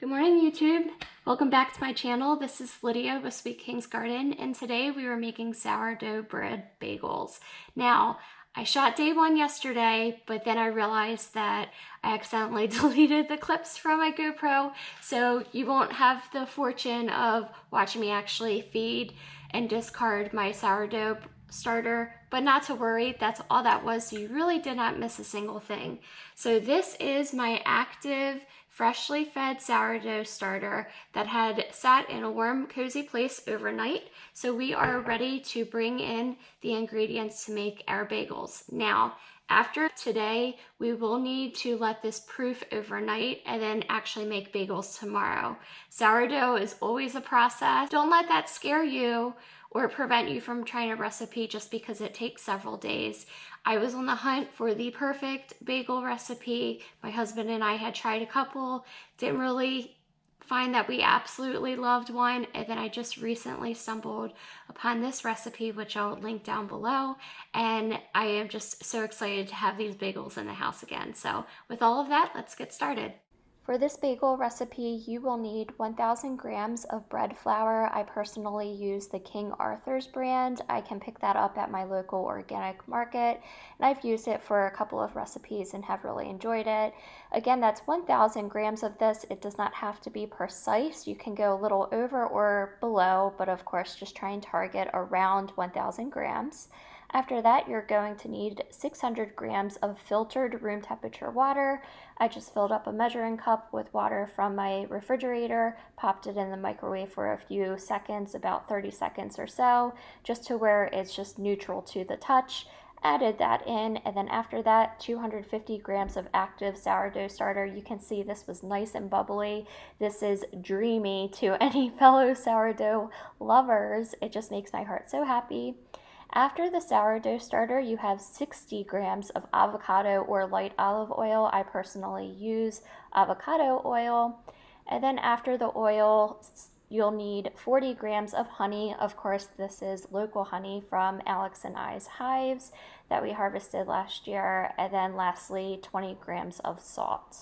Good morning, YouTube. Welcome back to my channel. This is Lydia with Sweet King's Garden, and today we are making sourdough bread bagels. Now, I shot day one yesterday, but then I realized that I accidentally deleted the clips from my GoPro, so you won't have the fortune of watching me actually feed and discard my sourdough starter, but not to worry, that's all that was, so you really did not miss a single thing. So this is my active, freshly fed sourdough starter that had sat in a warm, cozy place overnight. So we are ready to bring in the ingredients to make our bagels. Now, after today, we will need to let this proof overnight and then actually make bagels tomorrow. Sourdough is always a process. Don't let that scare you or prevent you from trying a recipe just because it takes several days. I was on the hunt for the perfect bagel recipe. My husband and I had tried a couple, didn't really find that we absolutely loved one, and then I just recently stumbled upon this recipe, which I'll link down below, and I am just so excited to have these bagels in the house again. So with all of that, let's get started. For this bagel recipe, you will need 1,000 grams of bread flour. I personally use the King Arthur's brand. I can pick that up at my local organic market, and I've used it for a couple of recipes and have really enjoyed it. Again, that's 1,000 grams of this. It does not have to be precise. You can go a little over or below, but of course, just try and target around 1,000 grams. After that, you're going to need 600 grams of filtered room temperature water. I just filled up a measuring cup with water from my refrigerator, popped it in the microwave for a few seconds, about 30 seconds or so, just to where it's just neutral to the touch. Added that in, and then after that, 250 grams of active sourdough starter. You can see this was nice and bubbly. This is dreamy to any fellow sourdough lovers. It just makes my heart so happy. After the sourdough starter, you have 60 grams of avocado or light olive oil. I personally use avocado oil. And then after the oil, you'll need 40 grams of honey. Of course, this is local honey from Alex and I's hives that we harvested last year. And then lastly, 20 grams of salt.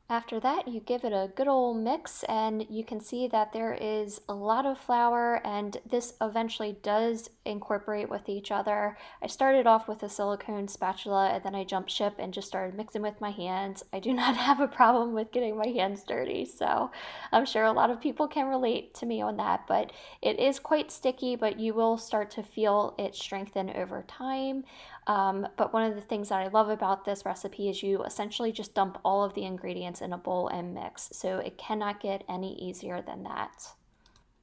After that, you give it a good old mix, and you can see that there is a lot of flour, and this eventually does incorporate with each other. I started off with a silicone spatula, and then I jumped ship and just started mixing with my hands. I do not have a problem with getting my hands dirty, so I'm sure a lot of people can relate to me on that, but it is quite sticky, but you will start to feel it strengthen over time. But one of the things that I love about this recipe is you essentially just dump all of the ingredients in a bowl and mix, so it cannot get any easier than that.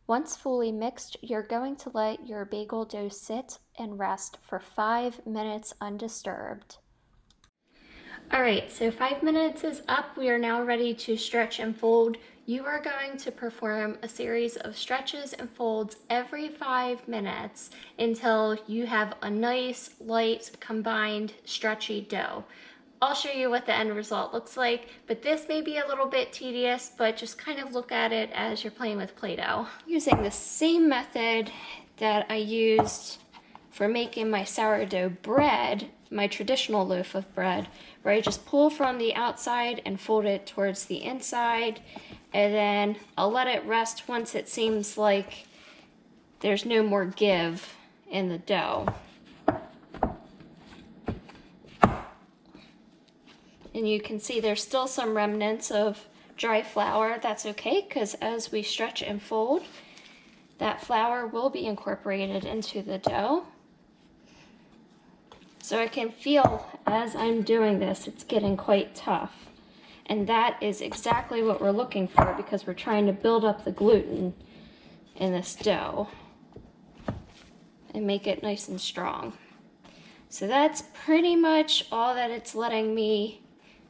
Once fully mixed, you're going to let your bagel dough sit and rest for 5 minutes undisturbed. Alright, so 5 minutes is up. We are now ready to stretch and fold. You are going to perform a series of stretches and folds every 5 minutes until you have a nice, light, combined, stretchy dough. I'll show you what the end result looks like, but this may be a little bit tedious, but just kind of look at it as you're playing with Play-Doh. Using the same method that I used for making my sourdough bread, my traditional loaf of bread, where I just pull from the outside and fold it towards the inside, and then I'll let it rest once it seems like there's no more give in the dough. And you can see there's still some remnants of dry flour. That's okay, because as we stretch and fold, that flour will be incorporated into the dough. So I can feel as I'm doing this, it's getting quite tough. And that is exactly what we're looking for, because we're trying to build up the gluten in this dough and make it nice and strong. So that's pretty much all that it's letting me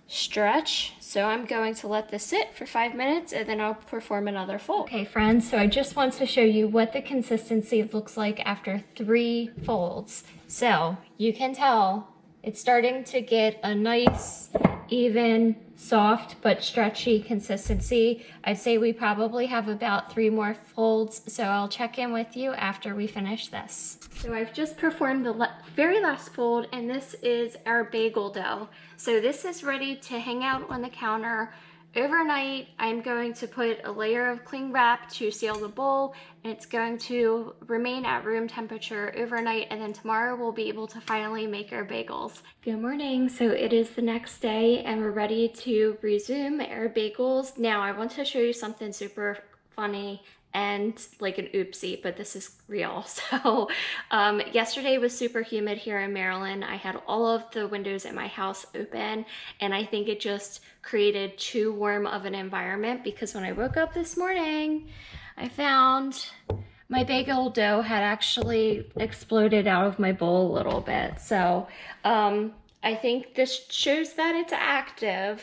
stretch. So I'm going to let this sit for 5 minutes and then I'll perform another fold. Okay friends, so I just want to show you what the consistency looks like after 3 folds. So you can tell it's starting to get a nice, even, soft but stretchy consistency. I'd say we probably have about 3 more folds, so I'll check in with you after we finish this. So I've just performed the very last fold, and this is our bagel dough. So this is ready to hang out on the counter overnight, I'm going to put a layer of cling wrap to seal the bowl, and it's going to remain at room temperature overnight, and then tomorrow we'll be able to finally make our bagels. Good morning. So it is the next day and we're ready to resume our bagels. Now I want to show you something super funny and like an oopsie, but this is real. So yesterday was super humid here in Maryland. I had all of the windows in my house open, and I think it just created too warm of an environment, because when I woke up this morning, I found my bagel dough had actually exploded out of my bowl a little bit. So I think this shows that it's active,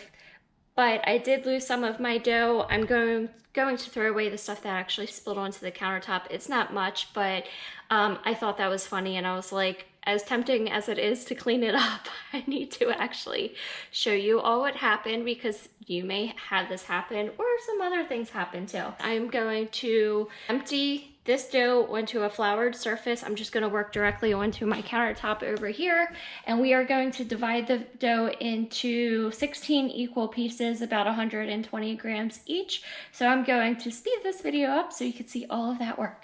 but I did lose some of my dough. I'm going to throw away the stuff that actually spilled onto the countertop. It's not much, but I thought that was funny, and I was like, as tempting as it is to clean it up, I need to actually show you all what happened, because you may have this happen or some other things happen too. I'm going to empty this dough onto a floured surface. I'm just going to work directly onto my countertop over here, and we are going to divide the dough into 16 equal pieces, about 120 grams each. So I'm going to speed this video up so you can see all of that work.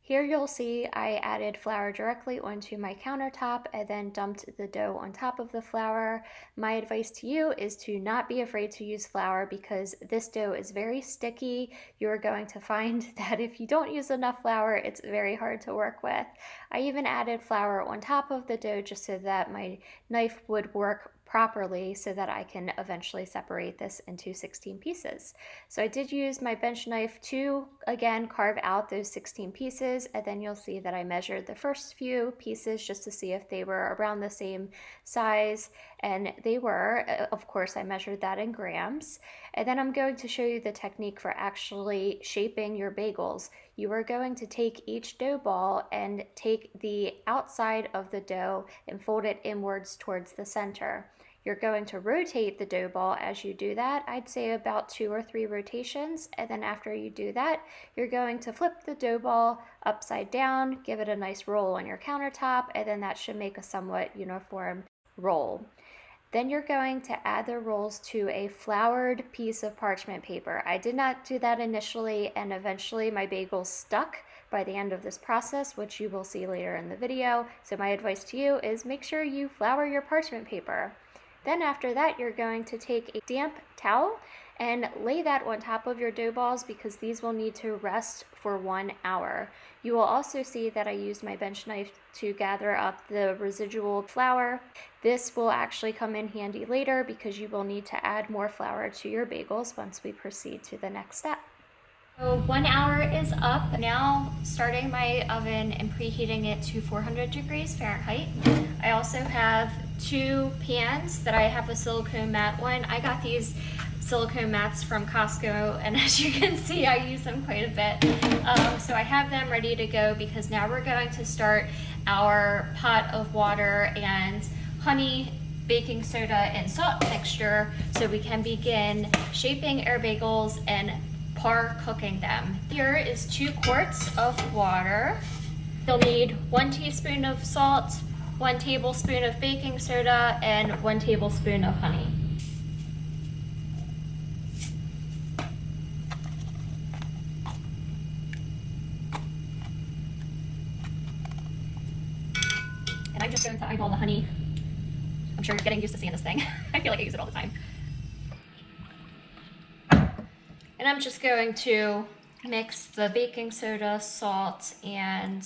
Here you'll see I added flour directly onto my countertop and then dumped the dough on top of the flour. My advice to you is to not be afraid to use flour, because this dough is very sticky. You're going to find that if you don't use enough flour, it's very hard to work with. I even added flour on top of the dough just so that my knife would work properly, so that I can eventually separate this into 16 pieces. So I did use my bench knife to again carve out those 16 pieces, and then you'll see that I measured the first few pieces just to see if they were around the same size, and they were. Of course, I measured that in grams. And then I'm going to show you the technique for actually shaping your bagels. You are going to take each dough ball and take the outside of the dough and fold it inwards towards the center. You're going to rotate the dough ball as you do that. I'd say about 2 or 3 rotations. And then after you do that, you're going to flip the dough ball upside down, give it a nice roll on your countertop, and then that should make a somewhat uniform roll. Then you're going to add the rolls to a floured piece of parchment paper. I did not do that initially, and eventually my bagels stuck by the end of this process, which you will see later in the video. So my advice to you is make sure you flour your parchment paper. Then after that, you're going to take a damp towel and lay that on top of your dough balls, because these will need to rest for 1 hour. You will also see that I used my bench knife to gather up the residual flour. This will actually come in handy later, because you will need to add more flour to your bagels once we proceed to the next step. So 1 hour is up. Now starting my oven and preheating it to 400 degrees Fahrenheit. I also have 2 pans that I have a silicone mat on. I got these silicone mats from Costco, and as you can see, I use them quite a bit. So I have them ready to go, because now we're going to start our pot of water and honey, baking soda, and salt mixture, so we can begin shaping our bagels and par cooking them. Here is 2 quarts of water. You'll need 1 teaspoon of salt, 1 tablespoon of baking soda, and 1 tablespoon of honey. And I'm just going to eyeball the honey. I'm sure you're getting used to seeing this thing. I feel like I use it all the time. And I'm just going to mix the baking soda, salt, and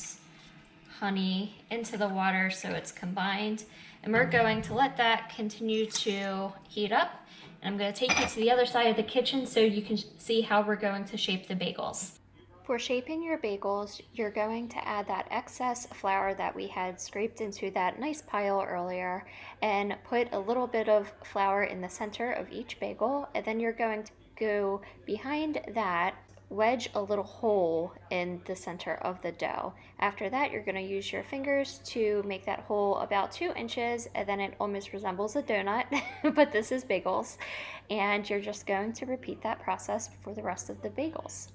honey into the water so it's combined. And we're going to let that continue to heat up. And I'm going to take you to the other side of the kitchen so you can see how we're going to shape the bagels. For shaping your bagels, you're going to add that excess flour that we had scraped into that nice pile earlier, and put a little bit of flour in the center of each bagel, and then you're going to go behind that, wedge a little hole in the center of the dough. After that, you're going to use your fingers to make that hole about 2 inches, and then it almost resembles a donut, but this is bagels. And you're just going to repeat that process for the rest of the bagels.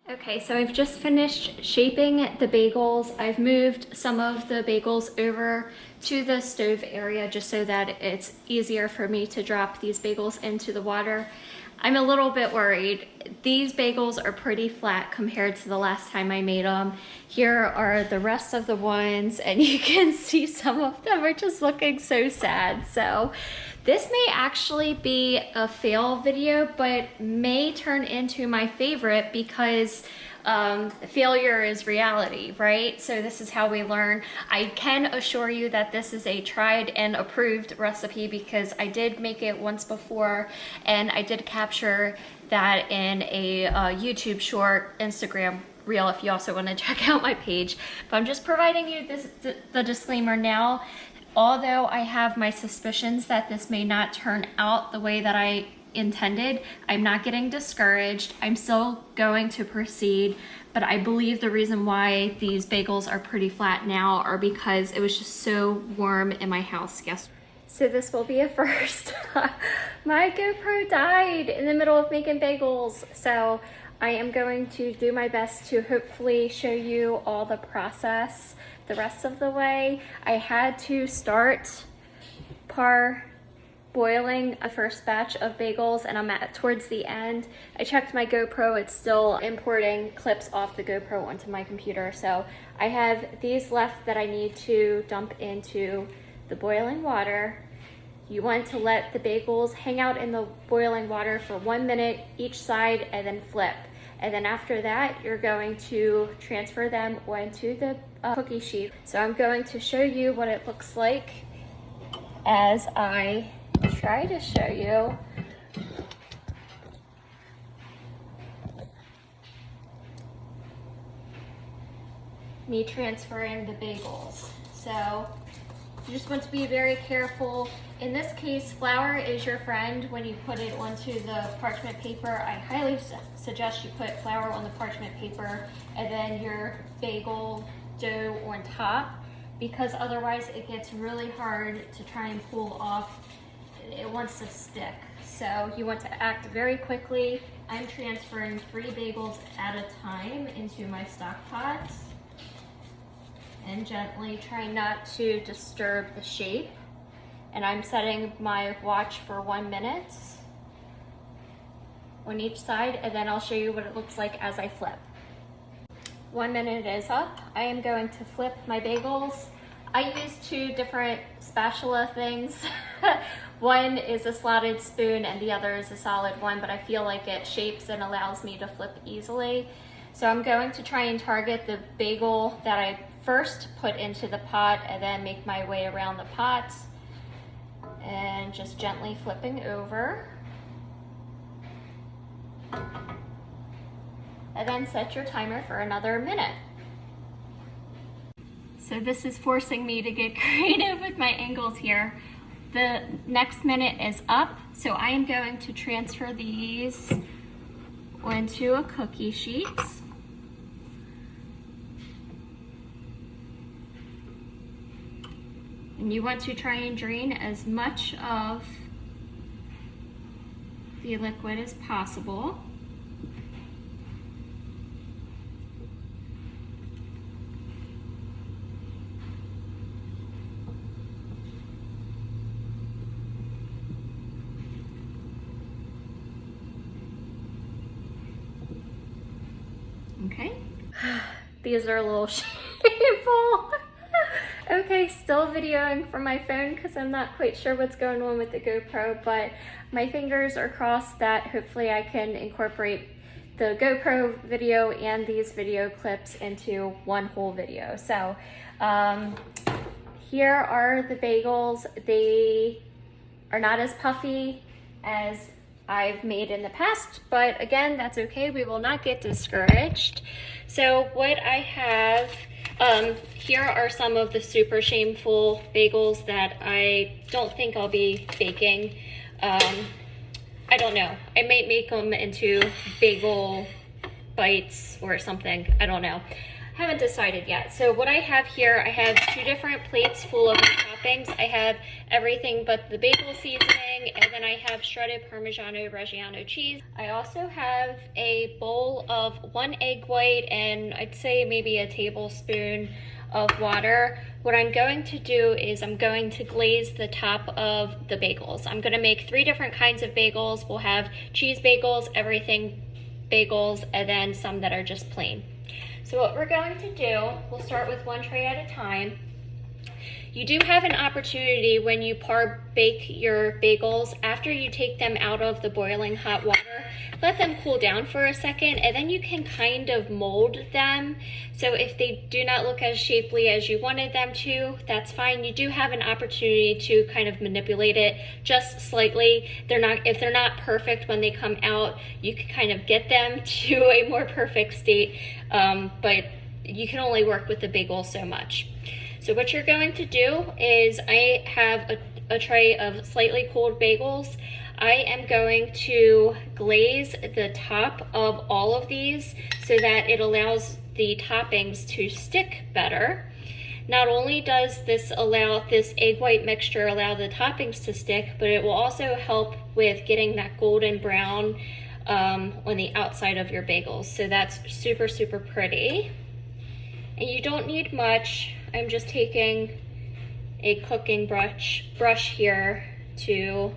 Okay, so I've just finished shaping the bagels. I've moved some of the bagels over to the stove area just so that it's easier for me to drop these bagels into the water. I'm a little bit worried. These bagels are pretty flat compared to the last time I made them. Here are the rest of the ones, and you can see some of them are just looking so sad. So this may actually be a fail video, but may turn into my favorite because failure is reality, right? So this is how we learn. I can assure you that this is a tried and approved recipe because I did make it once before, and I did capture that in a YouTube short, Instagram reel if you also want to check out my page. But I'm just providing you the disclaimer now. Although I have my suspicions that this may not turn out the way that I intended, I'm not getting discouraged. I'm still going to proceed, but I believe the reason why these bagels are pretty flat now are because it was just so warm in my house yesterday. So this will be a first. My GoPro died in the middle of making bagels, so I am going to do my best to hopefully show you all the process the rest of the way. I had to start boiling a first batch of bagels, and I'm towards the end. I checked my GoPro, it's still importing clips off the GoPro onto my computer. So I have these left that I need to dump into the boiling water. You want to let the bagels hang out in the boiling water for 1 minute each side and then flip. And then after that, you're going to transfer them onto the cookie sheet. So I'm going to show you what it looks like as I try to show you. Me transferring the bagels. So you just want to be very careful. In this case, flour is your friend when you put it onto the parchment paper. I highly suggest you put flour on the parchment paper and then your bagel dough on top, because otherwise it gets really hard to try and pull off. It wants to stick. So you want to act very quickly. I'm transferring 3 bagels at a time into my stock pot and gently trying not to disturb the shape. And I'm setting my watch for 1 minute on each side, and then I'll show you what it looks like as I flip. 1 minute is up. I am going to flip my bagels. I use 2 different spatula things. One is a slotted spoon and the other is a solid one, but I feel like it shapes and allows me to flip easily. So I'm going to try and target the bagel that I first put into the pot and then make my way around the pot and just gently flipping over. And then set your timer for another minute. So this is forcing me to get creative with my angles here. The next minute is up, so I am going to transfer these onto a cookie sheet. And you want to try and drain as much of the liquid as possible. Okay. These are a little shameful. Okay, still videoing from my phone because I'm not quite sure what's going on with the GoPro, but my fingers are crossed that hopefully I can incorporate the GoPro video and these video clips into one whole video. So here are the bagels. They are not as puffy as I've made in the past, but again, that's okay. We will not get discouraged. So what I have, here are some of the super shameful bagels that I don't think I'll be baking. I don't know. I might make them into bagel bites or something. I don't know. Haven't decided yet. So what I have here, I have 2 different plates full of toppings. I have everything but the bagel seasoning, and then I have shredded Parmigiano Reggiano cheese. I also have a bowl of 1 egg white and I'd say maybe a tablespoon of water. What I'm going to do is I'm going to glaze the top of the bagels. I'm gonna make 3 different kinds of bagels. We'll have cheese bagels, everything bagels, and then some that are just plain. So what we're going to do, we'll start with 1 tray at a time. You do have an opportunity when you par bake your bagels, after you take them out of the boiling hot water, let them cool down for a second, and then you can kind of mold them. So if they do not look as shapely as you wanted them to, that's fine. You do have an opportunity to kind of manipulate it just slightly. If they're not perfect when they come out, you can kind of get them to a more perfect state, but you can only work with the bagel so much. So what you're going to do is, I have a tray of slightly cooled bagels. I am going to glaze the top of all of these so that it allows the toppings to stick better. Not only does this egg white mixture allow the toppings to stick, but it will also help with getting that golden brown on the outside of your bagels. So that's super, super pretty. And you don't need much. I'm just taking a cooking brush here to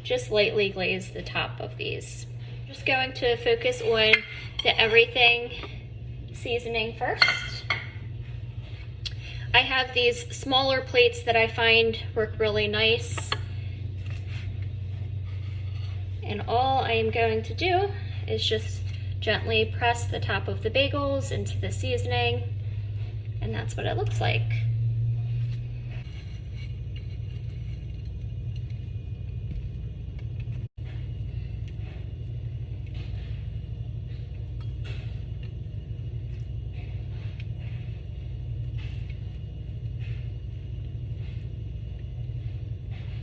just lightly glaze the top of these. I'm just going to focus on the everything seasoning first. I have these smaller plates that I find work really nice. And all I am going to do is just gently press the top of the bagels into the seasoning. And that's what it looks like.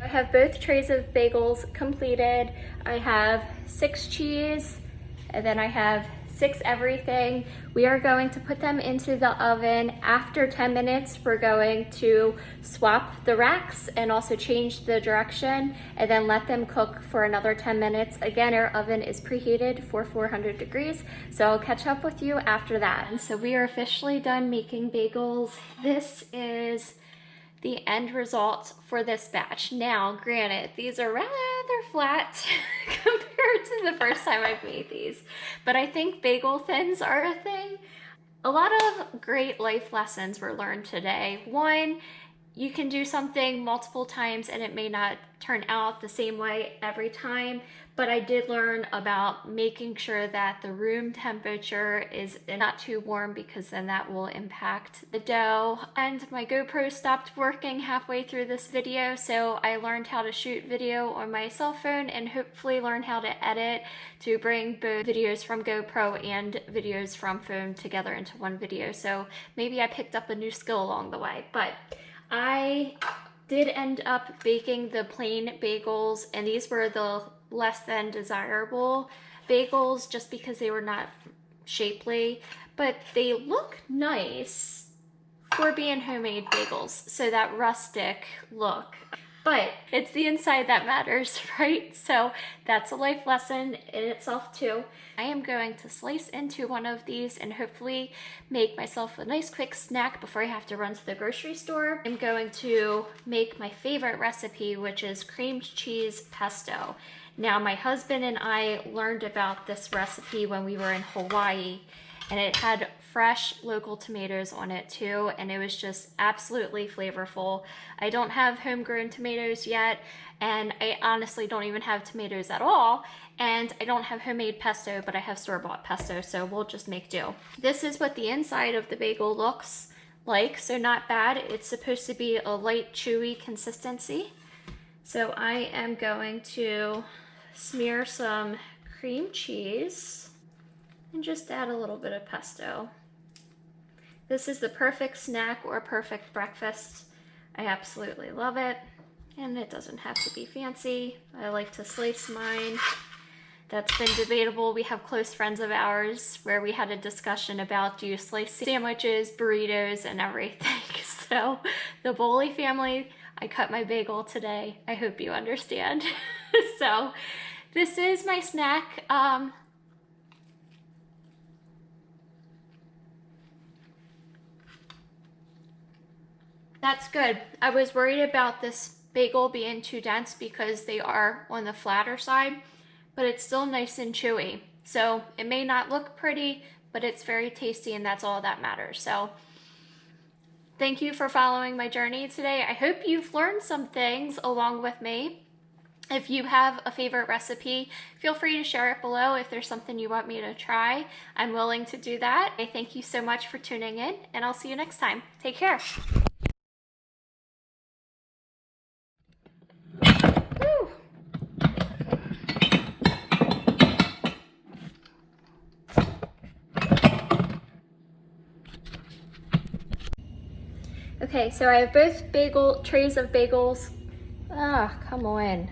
I have both trays of bagels completed. I have 6 cheese, and then I have 6 everything. We are going to put them into the oven. After 10 minutes, we're going to swap the racks and also change the direction, and then let them cook for another 10 minutes. Again, our oven is preheated for 400 degrees, so I'll catch up with you after that. And so we are officially done making bagels. This is the end result for this batch. Now, granted, these are rather flat compared to the first time I've made these, but I think bagel thins are a thing. A lot of great life lessons were learned today. One, you can do something multiple times and it may not turn out the same way every time, but I did learn about making sure that the room temperature is not too warm, because then that will impact the dough. And my GoPro stopped working halfway through this video, so I learned how to shoot video on my cell phone and hopefully learn how to edit to bring both videos from GoPro and videos from phone together into one video. So maybe I picked up a new skill along the way, but I did end up baking the plain bagels, and these were the less than desirable bagels just because they were not shapely, but they look nice for being homemade bagels. So that rustic look, but it's the inside that matters, right? So that's a life lesson in itself too. I am going to slice into one of these and hopefully make myself a nice quick snack before I have to run to the grocery store. I'm going to make my favorite recipe, which is cream cheese pesto. Now, my husband and I learned about this recipe when we were in Hawaii, and it had fresh local tomatoes on it too, and it was just absolutely flavorful. I don't have homegrown tomatoes yet, and I honestly don't even have tomatoes at all, and I don't have homemade pesto, but I have store-bought pesto, so we'll just make do. This is what the inside of the bagel looks like, so not bad. It's supposed to be a light, chewy consistency. So I am going to smear some cream cheese and just add a little bit of pesto. This is the perfect snack or perfect breakfast. I absolutely love it, and it doesn't have to be fancy. I like to slice mine. That's been debatable. We have close friends of ours where we had a discussion about, do you slice sandwiches, burritos, and everything. So the Bowley family, I cut my bagel today. I hope you understand. So this is my snack. That's good. I was worried about this bagel being too dense because they are on the flatter side, but it's still nice and chewy. So it may not look pretty, but it's very tasty, and that's all that matters. So thank you for following my journey today. I hope you've learned some things along with me. If you have a favorite recipe, feel free to share it below. If there's something you want me to try, I'm willing to do that. I thank you so much for tuning in, and I'll see you next time. Take care. Woo. Okay, so I have both trays of bagels. Ah, come on.